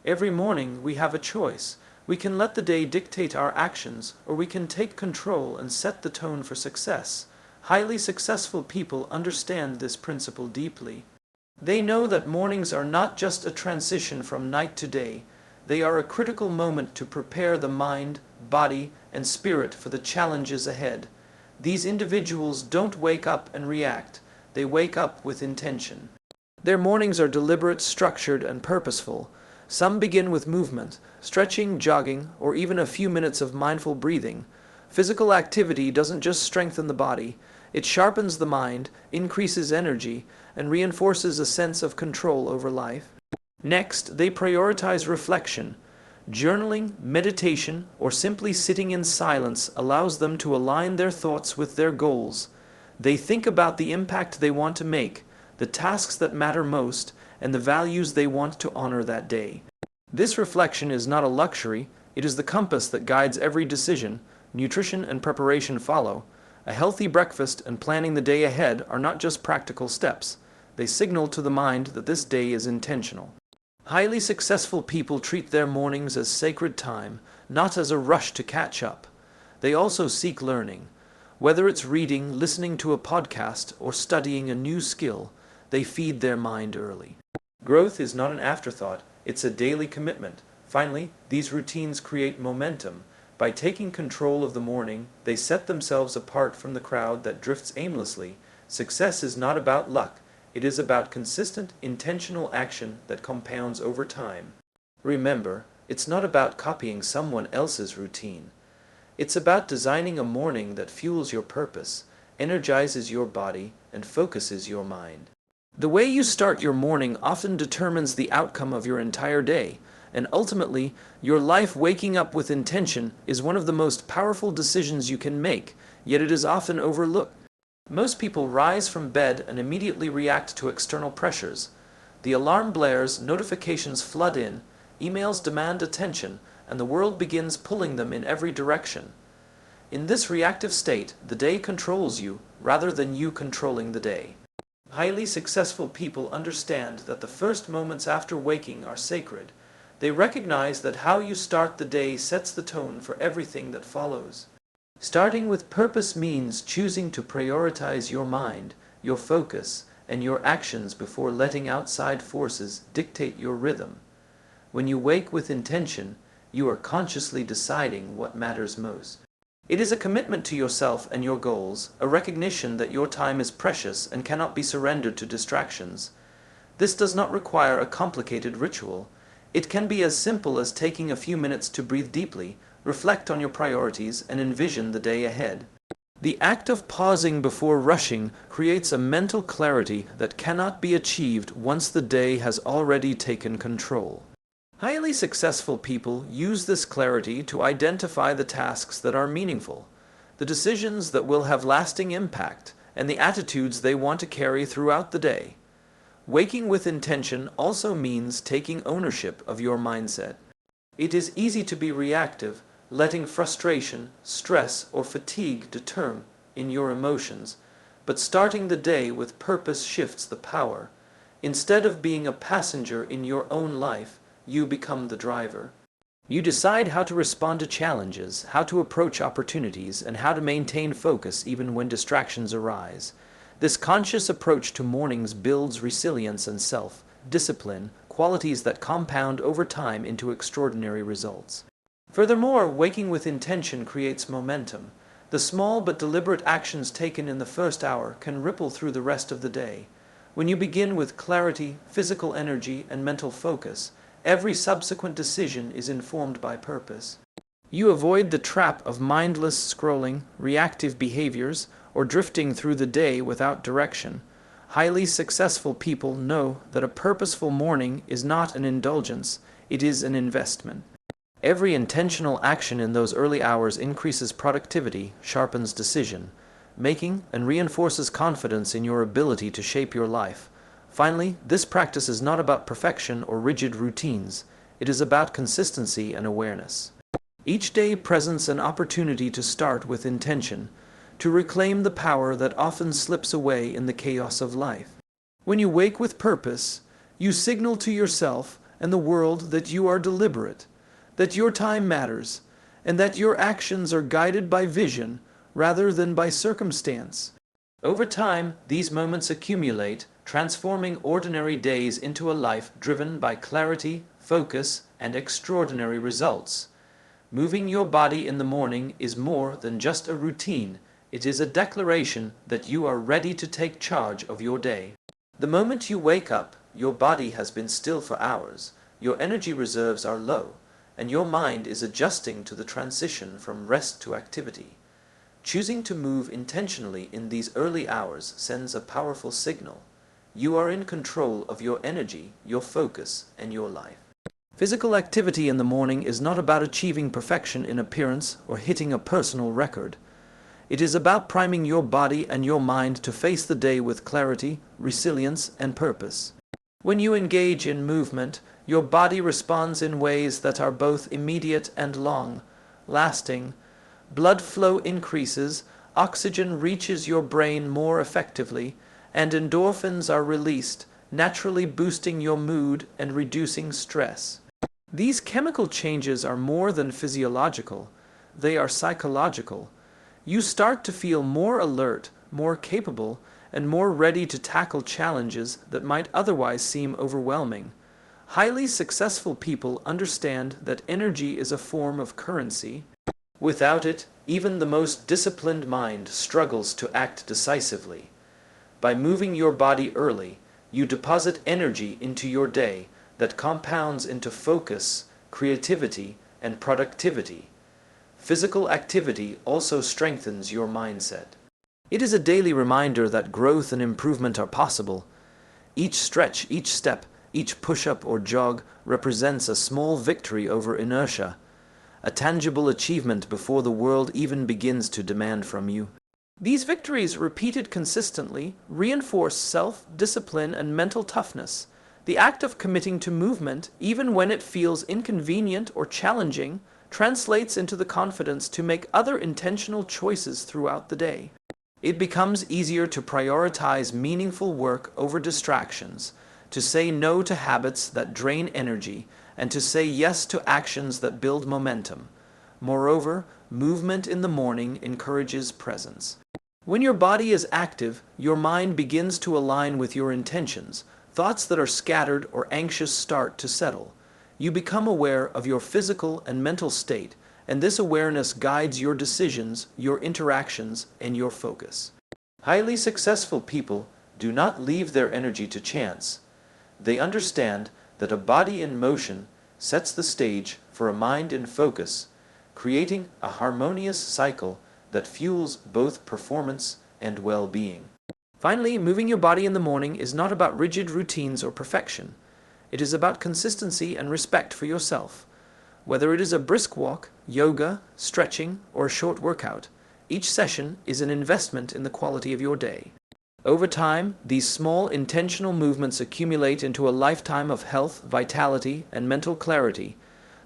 Every morning we have a choice. We can let the day dictate our actions, or we can take control and set the tone for success. Highly successful people understand this principle deeply. They know that mornings are not just a transition from night to day. They are a critical moment to prepare the mind, body, and spirit for the challenges ahead. These individuals don't wake up and react. They wake up with intention. Their mornings are deliberate, structured, and purposeful. Some begin with movement, stretching, jogging, or even a few minutes of mindful breathing. Physical activity doesn't just strengthen the body, it sharpens the mind, increases energy, and reinforces a sense of control over life. Next, they prioritize reflection. Journaling, meditation, or simply sitting in silence allows them to align their thoughts with their goals. They think about the impact they want to make, the tasks that matter most, and the values they want to honor that day. This reflection is not a luxury, it is the compass that guides every decision. Nutrition and preparation follow. A healthy breakfast and planning the day ahead are not just practical steps. They signal to the mind that this day is intentional. Highly successful people treat their mornings as sacred time, not as a rush to catch up. They also seek learning. Whether it's reading, listening to a podcast, or studying a new skill, they feed their mind early. Growth is not an afterthought, it's a daily commitment. Finally, these routines create momentum. By taking control of the morning, they set themselves apart from the crowd that drifts aimlessly. Success is not about luck, it is about consistent, intentional action that compounds over time. Remember, it's not about copying someone else's routine. It's about designing a morning that fuels your purpose, energizes your body, and focuses your mind. The way you start your morning often determines the outcome of your entire day, and ultimately, your life waking up with intention is one of the most powerful decisions you can make, yet it is often overlooked. Most people rise from bed and immediately react to external pressures. The alarm blares, notifications flood in, emails demand attention, and the world begins pulling them in every direction. In this reactive state, the day controls you, rather than you controlling the day. Highly successful people understand that the first moments after waking are sacred. They recognize that how you start the day sets the tone for everything that follows. Starting with purpose means choosing to prioritize your mind, your focus, and your actions before letting outside forces dictate your rhythm. When you wake with intention, you are consciously deciding what matters most. It is a commitment to yourself and your goals, a recognition that your time is precious and cannot be surrendered to distractions. This does not require a complicated ritual. It can be as simple as taking a few minutes to breathe deeply, reflect on your priorities, and envision the day ahead. The act of pausing before rushing creates a mental clarity that cannot be achieved once the day has already taken control. Highly successful people use this clarity to identify the tasks that are meaningful, the decisions that will have lasting impact, and the attitudes they want to carry throughout the day. Waking with intention also means taking ownership of your mindset. It is easy to be reactive, letting frustration, stress, or fatigue determine your emotions, but starting the day with purpose shifts the power. Instead of being a passenger in your own life, you become the driver. You decide how to respond to challenges, how to approach opportunities, and how to maintain focus even when distractions arise. This conscious approach to mornings builds resilience and self-discipline, qualities that compound over time into extraordinary results. Furthermore, waking with intention creates momentum. The small but deliberate actions taken in the first hour can ripple through the rest of the day. When you begin with clarity, physical energy, and mental focus, every subsequent decision is informed by purpose. You avoid the trap of mindless scrolling, reactive behaviors, or drifting through the day without direction. Highly successful people know that a purposeful morning is not an indulgence, it is an investment. Every intentional action in those early hours increases productivity, sharpens decision making, and reinforces confidence in your ability to shape your life. Finally, this practice is not about perfection or rigid routines. It is about consistency and awareness. Each day presents an opportunity to start with intention, to reclaim the power that often slips away in the chaos of life. When you wake with purpose, you signal to yourself and the world that you are deliberate, that your time matters, and that your actions are guided by vision rather than by circumstance. Over time, these moments accumulate, transforming ordinary days into a life driven by clarity, focus, and extraordinary results. Moving your body in the morning is more than just a routine. It is a declaration that you are ready to take charge of your day. The moment you wake up, your body has been still for hours, your energy reserves are low, and your mind is adjusting to the transition from rest to activity. Choosing to move intentionally in these early hours sends a powerful signal. You are in control of your energy, your focus, and your life. Physical activity in the morning is not about achieving perfection in appearance or hitting a personal record. It is about priming your body and your mind to face the day with clarity, resilience, and purpose. When you engage in movement, your body responds in ways that are both immediate and long-lasting. Blood flow increases, oxygen reaches your brain more effectively, and endorphins are released, naturally boosting your mood and reducing stress. These chemical changes are more than physiological, they are psychological. You start to feel more alert, more capable, and more ready to tackle challenges that might otherwise seem overwhelming. Highly successful people understand that energy is a form of currency. Without it, even the most disciplined mind struggles to act decisively. By moving your body early, you deposit energy into your day that compounds into focus, creativity, and productivity. Physical activity also strengthens your mindset. It is a daily reminder that growth and improvement are possible. Each stretch, each step, each push-up or jog represents a small victory over inertia, a tangible achievement before the world even begins to demand from you. These victories, repeated consistently, reinforce self-discipline and mental toughness. The act of committing to movement, even when it feels inconvenient or challenging, translates into the confidence to make other intentional choices throughout the day. It becomes easier to prioritize meaningful work over distractions, to say no to habits that drain energy, and to say yes to actions that build momentum. Moreover, movement in the morning encourages presence. When your body is active, your mind begins to align with your intentions. Thoughts that are scattered or anxious start to settle. You become aware of your physical and mental state, and this awareness guides your decisions, your interactions, and your focus. Highly successful people do not leave their energy to chance. They understand that a body in motion sets the stage for a mind in focus, creating a harmonious cycle that fuels both performance and well-being. Finally, moving your body in the morning is not about rigid routines or perfection. It is about consistency and respect for yourself. Whether it is a brisk walk, yoga, stretching, or a short workout, each session is an investment in the quality of your day. Over time, these small, intentional movements accumulate into a lifetime of health, vitality, and mental clarity.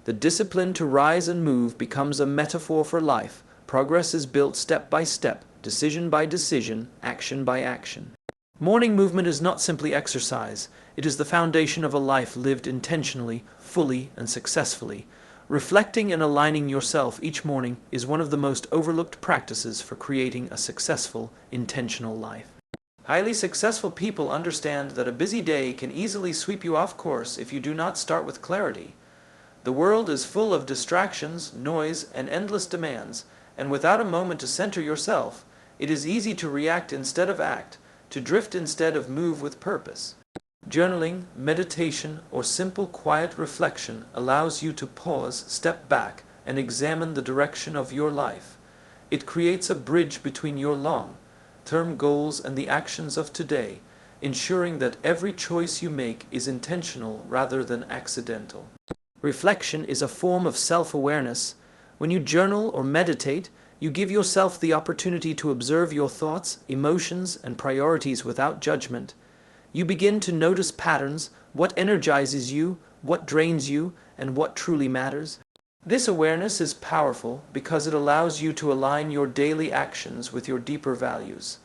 The discipline to rise and move becomes a metaphor for life. Progress is built step by step, decision by decision, action by action. Morning movement is not simply exercise. It is the foundation of a life lived intentionally, fully, and successfully. Reflecting and aligning yourself each morning is one of the most overlooked practices for creating a successful, intentional life. Highly successful people understand that a busy day can easily sweep you off course if you do not start with clarity. The world is full of distractions, noise, and endless demands, and without a moment to center yourself, it is easy to react instead of act, to drift instead of move with purpose. Journaling, meditation, or simple quiet reflection allows you to pause, step back, and examine the direction of your life. It creates a bridge between your long-term goals and the actions of today, ensuring that every choice you make is intentional rather than accidental. Reflection is a form of self-awareness. When you journal or meditate, you give yourself the opportunity to observe your thoughts, emotions, and priorities without judgment. You begin to notice patterns, what energizes you, what drains you, and what truly matters. This awareness is powerful because it allows you to align your daily actions with your deeper values.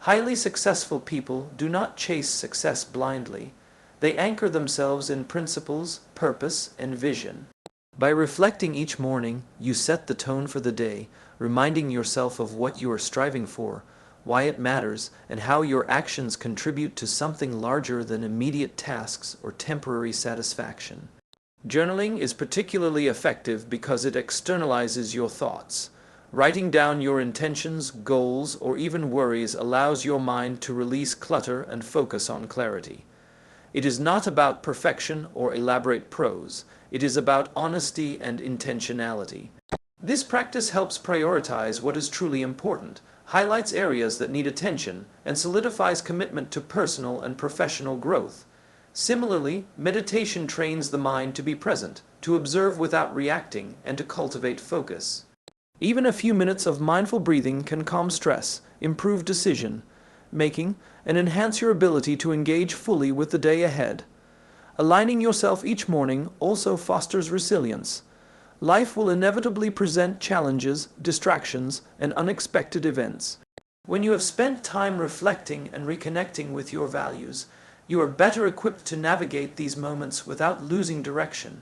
Highly successful people do not chase success blindly. They anchor themselves in principles, purpose, and vision. By reflecting each morning, you set the tone for the day, reminding yourself of what you are striving for, why it matters, and how your actions contribute to something larger than immediate tasks or temporary satisfaction. Journaling is particularly effective because it externalizes your thoughts. Writing down your intentions, goals, or even worries allows your mind to release clutter and focus on clarity. It is not about perfection or elaborate prose. It is about honesty and intentionality. This practice helps prioritize what is truly important, highlights areas that need attention, and solidifies commitment to personal and professional growth. Similarly, meditation trains the mind to be present, to observe without reacting, and to cultivate focus. Even a few minutes of mindful breathing can calm stress, improve decision-making, and enhance your ability to engage fully with the day ahead. Aligning yourself each morning also fosters resilience. Life will inevitably present challenges, distractions, and unexpected events. When you have spent time reflecting and reconnecting with your values, you are better equipped to navigate these moments without losing direction.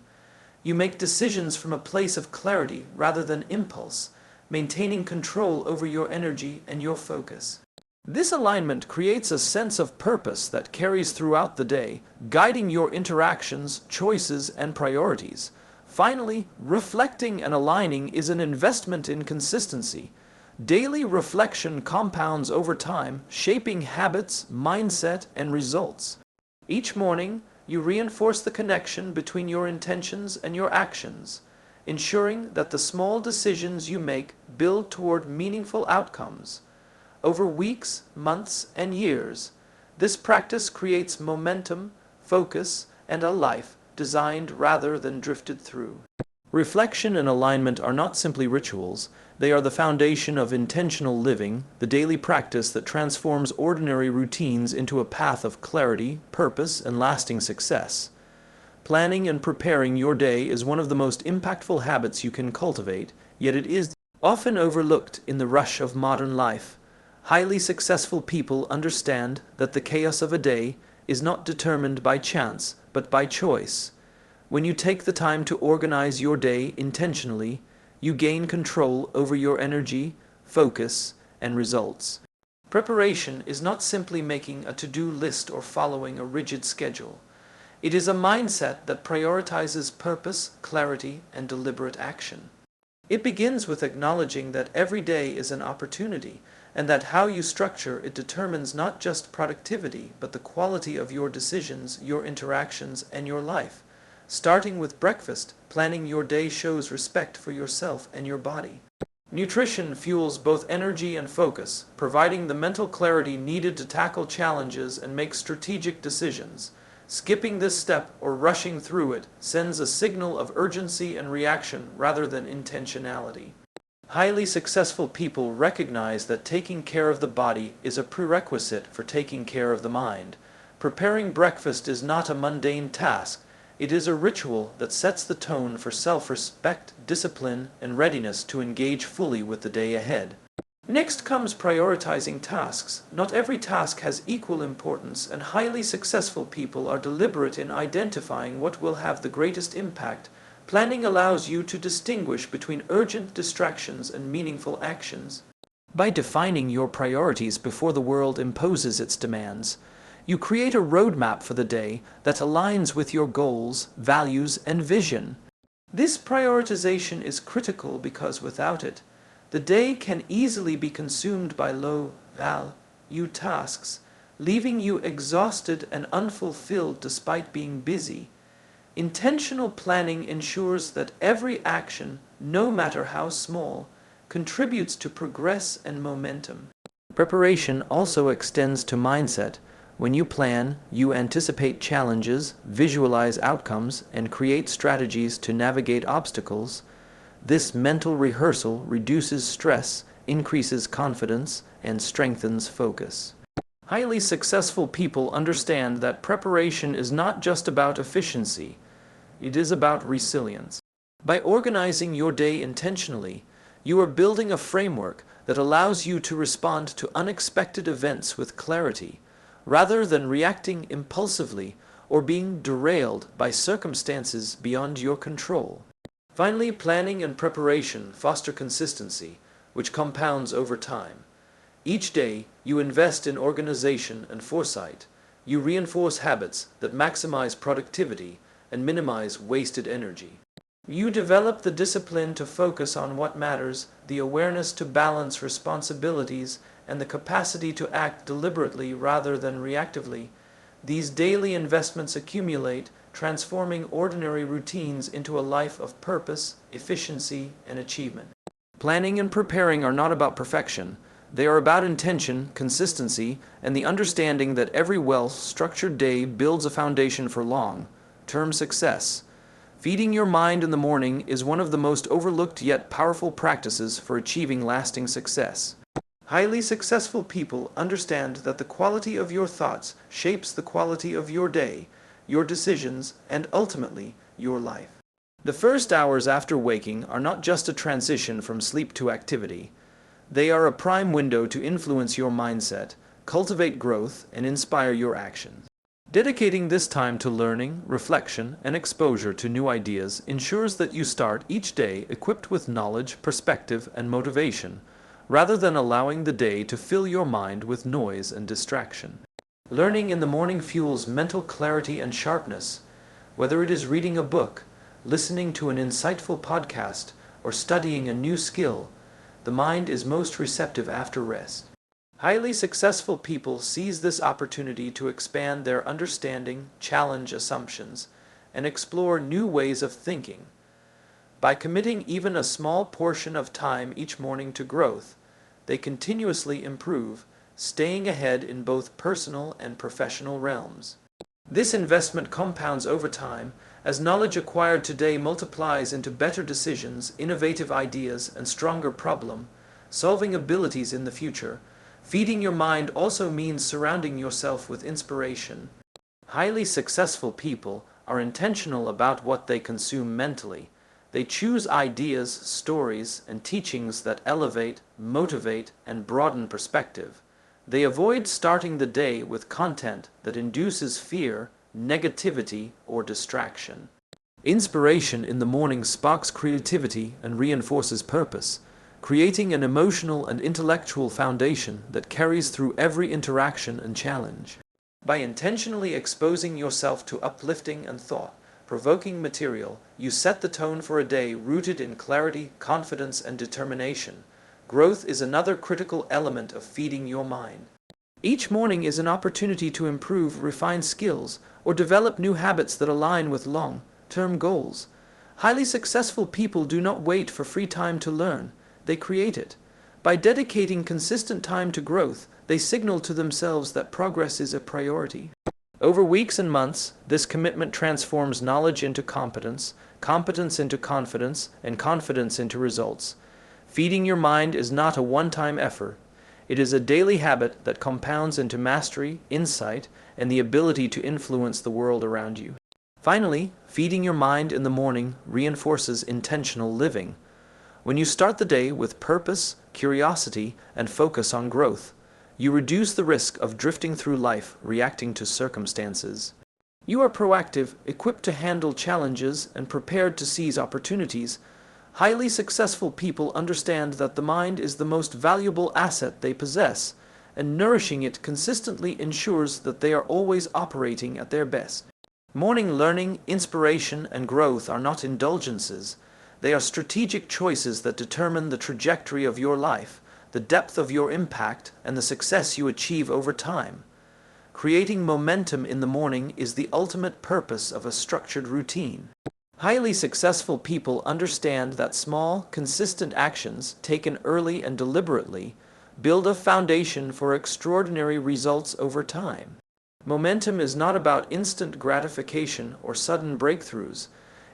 You make decisions from a place of clarity rather than impulse, maintaining control over your energy and your focus. This alignment creates a sense of purpose that carries throughout the day, guiding your interactions, choices, and priorities. Finally, reflecting and aligning is an investment in consistency. Daily reflection compounds over time, shaping habits, mindset, and results. Each morning, you reinforce the connection between your intentions and your actions, ensuring that the small decisions you make build toward meaningful outcomes. Over weeks, months, and years, this practice creates momentum, focus, and a life designed rather than drifted through. Reflection and alignment are not simply rituals, they are the foundation of intentional living, the daily practice that transforms ordinary routines into a path of clarity, purpose, and lasting success. Planning and preparing your day is one of the most impactful habits you can cultivate, yet it is often overlooked in the rush of modern life. Highly successful people understand that the chaos of a day is not determined by chance, but by choice. When you take the time to organize your day intentionally, you gain control over your energy, focus, and results. Preparation is not simply making a to-do list or following a rigid schedule. It is a mindset that prioritizes purpose, clarity, and deliberate action. It begins with acknowledging that every day is an opportunity, and that how you structure it determines not just productivity, but the quality of your decisions, your interactions, and your life. Starting with breakfast, planning your day shows respect for yourself and your body. Nutrition fuels both energy and focus, providing the mental clarity needed to tackle challenges and make strategic decisions. Skipping this step or rushing through it sends a signal of urgency and reaction rather than intentionality. Highly successful people recognize that taking care of the body is a prerequisite for taking care of the mind. Preparing breakfast is not a mundane task. It is a ritual that sets the tone for self-respect, discipline, and readiness to engage fully with the day ahead. Next comes prioritizing tasks. Not every task has equal importance, and highly successful people are deliberate in identifying what will have the greatest impact. Planning allows you to distinguish between urgent distractions and meaningful actions. By defining your priorities before the world imposes its demands, you create a roadmap for the day that aligns with your goals, values, and vision. This prioritization is critical because without it, the day can easily be consumed by low-value tasks, leaving you exhausted and unfulfilled despite being busy. Intentional planning ensures that every action, no matter how small, contributes to progress and momentum. Preparation also extends to mindset. When you plan, you anticipate challenges, visualize outcomes, and create strategies to navigate obstacles. This mental rehearsal reduces stress, increases confidence, and strengthens focus. Highly successful people understand that preparation is not just about efficiency, it is about resilience. By organizing your day intentionally, you are building a framework that allows you to respond to unexpected events with clarity, rather than reacting impulsively or being derailed by circumstances beyond your control. Finally, planning and preparation foster consistency, which compounds over time. Each day, you invest in organization and foresight. You reinforce habits that maximize productivity and minimize wasted energy. You develop the discipline to focus on what matters, the awareness to balance responsibilities, and the capacity to act deliberately rather than reactively. These daily investments accumulate, transforming ordinary routines into a life of purpose, efficiency, and achievement. Planning and preparing are not about perfection. They are about intention, consistency, and the understanding that every well-structured day builds a foundation for long-term success. Feeding your mind in the morning is one of the most overlooked yet powerful practices for achieving lasting success. Highly successful people understand that the quality of your thoughts shapes the quality of your day, your decisions, and ultimately, your life. The first hours after waking are not just a transition from sleep to activity. They are a prime window to influence your mindset, cultivate growth, and inspire your actions. Dedicating this time to learning, reflection, and exposure to new ideas ensures that you start each day equipped with knowledge, perspective, and motivation, rather than allowing the day to fill your mind with noise and distraction. Learning in the morning fuels mental clarity and sharpness. Whether it is reading a book, listening to an insightful podcast, or studying a new skill, the mind is most receptive after rest. Highly successful people seize this opportunity to expand their understanding, challenge assumptions, and explore new ways of thinking. By committing even a small portion of time each morning to growth, they continuously improve, staying ahead in both personal and professional realms. This investment compounds over time, as knowledge acquired today multiplies into better decisions, innovative ideas, and stronger problem-solving abilities in the future. Feeding your mind also means surrounding yourself with inspiration. Highly successful people are intentional about what they consume mentally. They choose ideas, stories, and teachings that elevate, motivate, and broaden perspective. They avoid starting the day with content that induces fear, negativity, or distraction. Inspiration in the morning sparks creativity and reinforces purpose, creating an emotional and intellectual foundation that carries through every interaction and challenge. By intentionally exposing yourself to uplifting and thought-provoking material, you set the tone for a day rooted in clarity, confidence, and determination. Growth is another critical element of feeding your mind. Each morning is an opportunity to improve, refine skills, or develop new habits that align with long-term goals. Highly successful people do not wait for free time to learn. They create it. By dedicating consistent time to growth, they signal to themselves that progress is a priority. Over weeks and months, this commitment transforms knowledge into competence, competence into confidence, and confidence into results. Feeding your mind is not a one-time effort. It is a daily habit that compounds into mastery, insight, and the ability to influence the world around you. Finally, feeding your mind in the morning reinforces intentional living. When you start the day with purpose, curiosity, and focus on growth, you reduce the risk of drifting through life reacting to circumstances. You are proactive, equipped to handle challenges, and prepared to seize opportunities. Highly successful people understand that the mind is the most valuable asset they possess, and nourishing it consistently ensures that they are always operating at their best. Morning learning, inspiration, and growth are not indulgences. They are strategic choices that determine the trajectory of your life, the depth of your impact, and the success you achieve over time. Creating momentum in the morning is the ultimate purpose of a structured routine. Highly successful people understand that small, consistent actions, taken early and deliberately, build a foundation for extraordinary results over time. Momentum is not about instant gratification or sudden breakthroughs.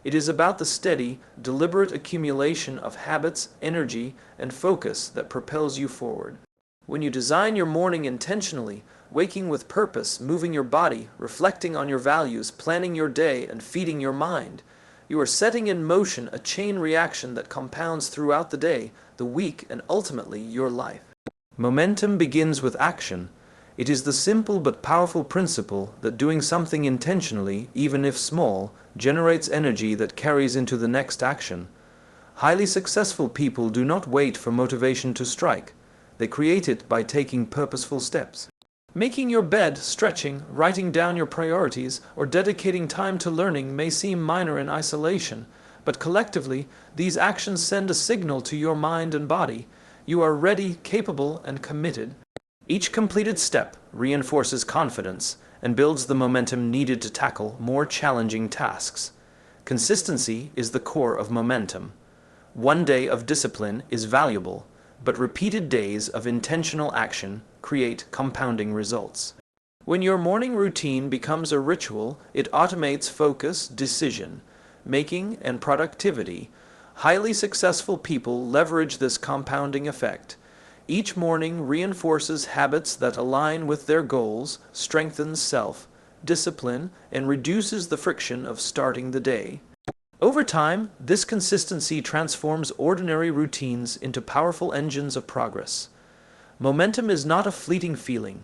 It is about the steady, deliberate accumulation of habits, energy, and focus that propels you forward. When you design your morning intentionally, waking with purpose, moving your body, reflecting on your values, planning your day, and feeding your mind, you are setting in motion a chain reaction that compounds throughout the day, the week, and ultimately your life. Momentum begins with action. It is the simple but powerful principle that doing something intentionally, even if small, generates energy that carries into the next action. Highly successful people do not wait for motivation to strike. They create it by taking purposeful steps. Making your bed, stretching, writing down your priorities, or dedicating time to learning may seem minor in isolation, but collectively, these actions send a signal to your mind and body. You are ready, capable, and committed. Each completed step reinforces confidence and builds the momentum needed to tackle more challenging tasks. Consistency is the core of momentum. One day of discipline is valuable, but repeated days of intentional action create compounding results. When your morning routine becomes a ritual, it automates focus, decision making, and productivity. Highly successful people leverage this compounding effect. Each morning reinforces habits that align with their goals, strengthens self-discipline, and reduces the friction of starting the day. Over time, this consistency transforms ordinary routines into powerful engines of progress. Momentum is not a fleeting feeling.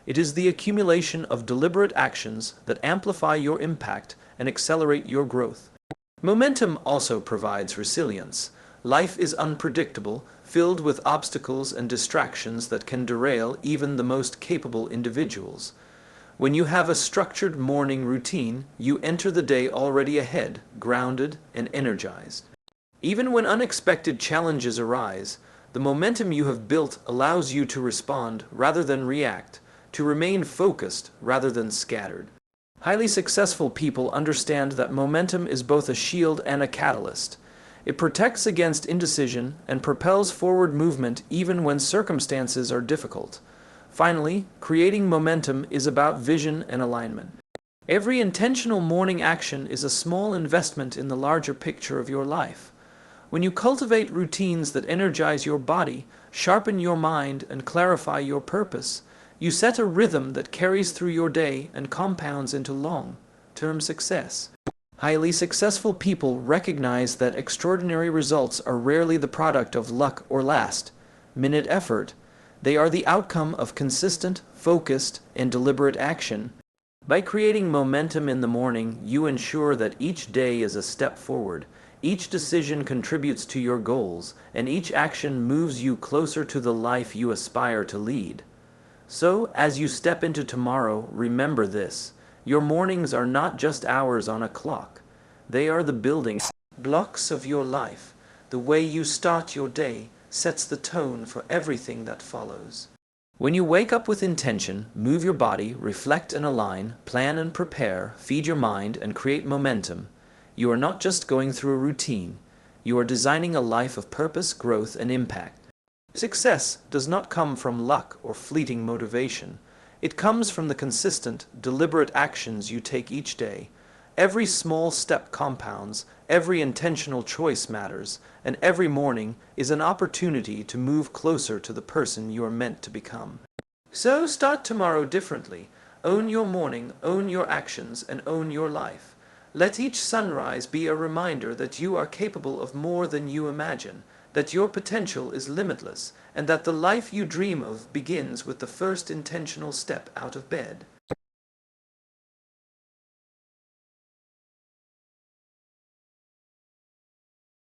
It is the accumulation of deliberate actions that amplify your impact and accelerate your growth. Momentum also provides resilience. Life is unpredictable, filled with obstacles and distractions that can derail even the most capable individuals. When you have a structured morning routine, you enter the day already ahead, grounded and energized. Even when unexpected challenges arise, the momentum you have built allows you to respond rather than react, to remain focused rather than scattered. Highly successful people understand that momentum is both a shield and a catalyst. It protects against indecision and propels forward movement even when circumstances are difficult. Finally, creating momentum is about vision and alignment. Every intentional morning action is a small investment in the larger picture of your life. When you cultivate routines that energize your body, sharpen your mind, and clarify your purpose, you set a rhythm that carries through your day and compounds into long-term success. Highly successful people recognize that extraordinary results are rarely the product of luck or last-minute effort. They are the outcome of consistent, focused, and deliberate action. By creating momentum in the morning, you ensure that each day is a step forward. Each decision contributes to your goals, and each action moves you closer to the life you aspire to lead. So, as you step into tomorrow, remember this. Your mornings are not just hours on a clock. They are the building blocks of your life. The way you start your day sets the tone for everything that follows. When you wake up with intention, move your body, reflect and align, plan and prepare, feed your mind, and create momentum, you are not just going through a routine. You are designing a life of purpose, growth, and impact. Success does not come from luck or fleeting motivation. It comes from the consistent, deliberate actions you take each day. Every small step compounds, every intentional choice matters, and every morning is an opportunity to move closer to the person you are meant to become. So start tomorrow differently. Own your morning, own your actions, and own your life. Let each sunrise be a reminder that you are capable of more than you imagine, that your potential is limitless, and that the life you dream of begins with the first intentional step out of bed.